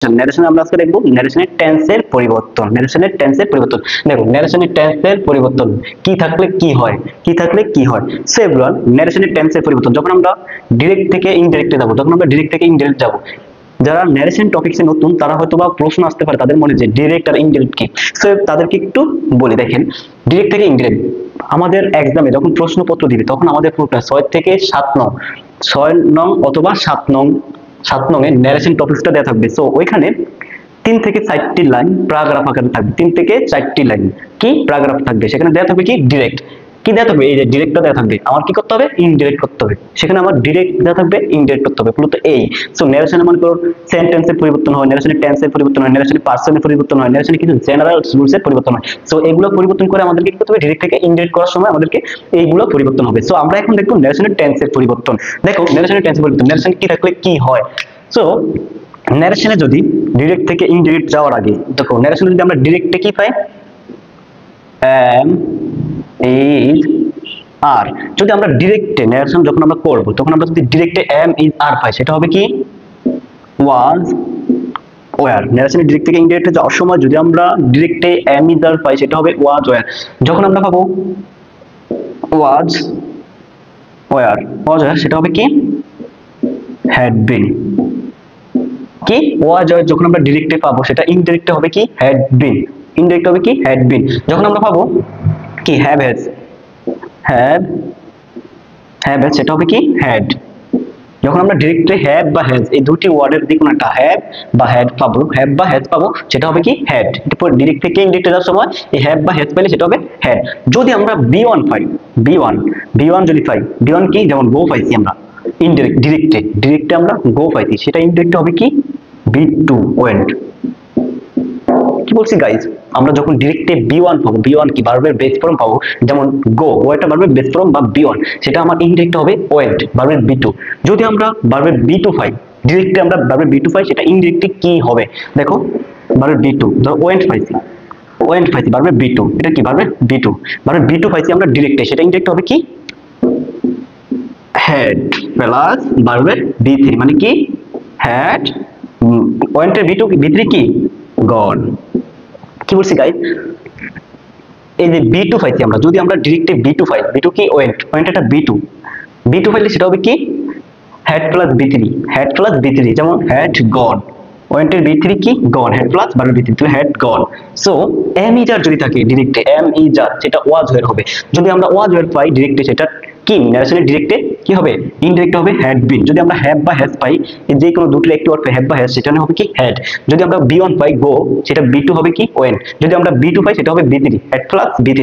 ন্যারেশনে আমরা আজকে দেখব ন্যারেশনের টেন্সের পরিবর্তন। ন্যারেশনের টেন্সের পরিবর্তন দেখো, ন্যারেশনের টেন্সের পরিবর্তন কি থাকলে কি হয়, কি থাকলে কি হয়। সো এভরিওয়ান, ন্যারেশনের টেন্সের পরিবর্তন যখন আমরা ডিরেক্ট থেকে ইনডিরেক্টে যাব, যখন আমরা ডিরেক্ট থেকে ইনডিরেক্ট যাব, যারা ন্যারেশন টপিকসে নতুন তারা হয়তো বা প্রশ্ন আসতে পারে তাদের মনে যে ডিরেক্ট আর ইনডিরেক্ট কি। সো তাদেরকে একটু বলি, দেখেন ডিরেক্ট থেকে ইনডিরেক্ট আমাদের এক্সামে যখন প্রশ্নপত্র দিবে তখন আমাদের পুরোটা 6 থেকে 7 নং, 6 নং অথবা 7 নং এ ন্যারেশন টপিকসটা দেওয়া থাকবে। সো ওইখানে 3 থেকে 4টি লাইন প্যারাগ্রাফ আকারে থাকবে, 3 থেকে 4টি লাইন কি প্যারাগ্রাফ থাকবে। সেখানে দেওয়া থাকবে কি ডিরেক্ট, কি দেওয়া থাকবে এই যে ডিরেক্টটা দেওয়া থাকবে, আমার কি করতে হবে ইনডিরেক্ট করতে হবে। সেখানে আমার ডিরেক্ট দেওয়া থাকবে, ইনডিরেক্ট করতে হবে মূলত এই। সো ন্যারেশনে মনে করো সেন্টেন্সের পরিবর্তন হয়, ন্যারেশনের টেন্সের পরিবর্তন হয়, ন্যারেশনের পার্সনের পরিবর্তন হয়, ন্যারেশনে কিছু জেনারেল রুলসের পরিবর্তন হয়। সো এগুলো পরিবর্তন করে আমাদেরকে কি করতে হবে, ডিরেক্ট থেকে ইনডিরেক্ট করার সময় আমাদেরকে এইগুলো পরিবর্তন হবে। সো আমরা এখন দেখব ন্যারেশনের টেন্সের পরিবর্তন। দেখো ন্যারেশনের টেন্সের পরিবর্তন, ন্যারেশন কি থাকলে কি হয়। সো ন্যারেশনে যদি ডিরেক্ট থেকে ইনডিরেক্ট যাওয়ার আগে দেখো, ন্যারেশনে যদি আমরা ডিরেক্টে কি পাই এম ইজ আর, যদি আমরা ডিরেক্টে ন্যারেশন যখন আমরা করব তখন আমরা যদি ডিরেক্টে এম ইজ আর পাই সেটা হবে কি ওয়াজ ওয়্যার। ন্যারেশনে ডিরেক্ট থেকে ইনডিরেক্টে যাওয়ার সময় যদি আমরা ডিরেক্টে এম ইজ আর পাই সেটা হবে ওয়াজ ওয়্যার। যখন আমরা পাবো ওয়াজ ওয়্যার সেটা হবে কি হ্যাড বিন। কি ওয়াজ ওয়্যার যখন আমরা ডিরেক্টে পাবো সেটা ইনডিরেক্টে হবে কি হ্যাড বিন, ইনডিরেক্ট হবে কি হ্যাড বিন। যখন আমরা পাবো কি হ্যাভ হ্যাভ সেটা হবে কি হ্যাড। যখন আমরা ডিরেক্টলি হ্যাভ বা হ্যাজ এই দুটি ওয়ার্ডের যে কোনো একটা হ্যাভ বা হ্যাড পাবো, হ্যাভ বা হ্যাজ পাবো সেটা হবে কি হ্যাড। এরপর ডিরেক্ট থেকে ইনডিরেক্টে যাওয়ার সময় এই হ্যাভ বা হ্যাজ পেলে সেটা হবে হ্যাড। যদি আমরা বি1 পাই, বি1 যদি পাই, বি1 কি যেমন গো পাইছি আমরা ইনডিরেক্ট, ডিরেক্টে আমরা গো পাইছি সেটা ইনডিরেক্টে হবে কি বি2 ওয়েন্ট। কি বলছি গাইস, আমরা যখন ডিরেক্টে বি1 পাবো, বি1 কি ভার্বের বেস ফর্ম পাবো, যেমন গো ওটা ভার্বের বেস ফর্ম বা বি1, সেটা আমার ইনডিরেক্ট হবে ওয়েন্ট ভার্বের বি2। যদি আমরা ভার্বের বি2 পাই, ডিরেক্টে আমরা ভার্বের বি2 পাই সেটা ইনডিরেক্টে কি হবে। দেখো ভার্বের বি2 ধরো ওয়েন্ট পাইছি ভার্বের বি2, এটা কি ভার্বের বি2 পাইছি আমরা ডিরেক্টে, সেটা ইনডিরেক্ট হবে কি হ্যাড প্লাস ভার্বের বি3 মানে কি হ্যাড, ওয়েন্টের বি3 কি গন। কি বলছি গাইস, এই যে বি2 পাইছি আমরা, যদি আমরা ডিরেক্টে বি2 পাই, বি2 কি ওয়েন্ট এটা বি2 পাইলে সেটা হবে কি হ্যাড প্লাস বি3, যেমন হ্যাড গন, ওয়েন্টের বি3 কি গন, হ্যাড প্লাস ভার্বের বি3 তাহলে had gone. So am is are যদি থাকে ডিরেক্টে এম ইজ আর সেটা ওয়াজ ওয়্যার হবে। যদি আমরা ওয়াজ ওয়্যার পাই ডিরেক্টে সেটা কি ন্যারেশনের ডিরেক্টে কি হবে ইনডিরেক্ট হবে হ্যাড বিন। যদি আমরা হ্যাভ বা হ্যাজ পাই, যে কোনো দুটোর একটি ওয়ার্ড পাই হ্যাভ বা হ্যাজ সেটা হবে কি হ্যাড। যদি আমরা বি1 পাই গো, সেটা বি2 হবে কি ওয়েন্ট। যদি আমরা বি2 পাই সেটা হবে বি3 হ্যাড প্লাস বি3।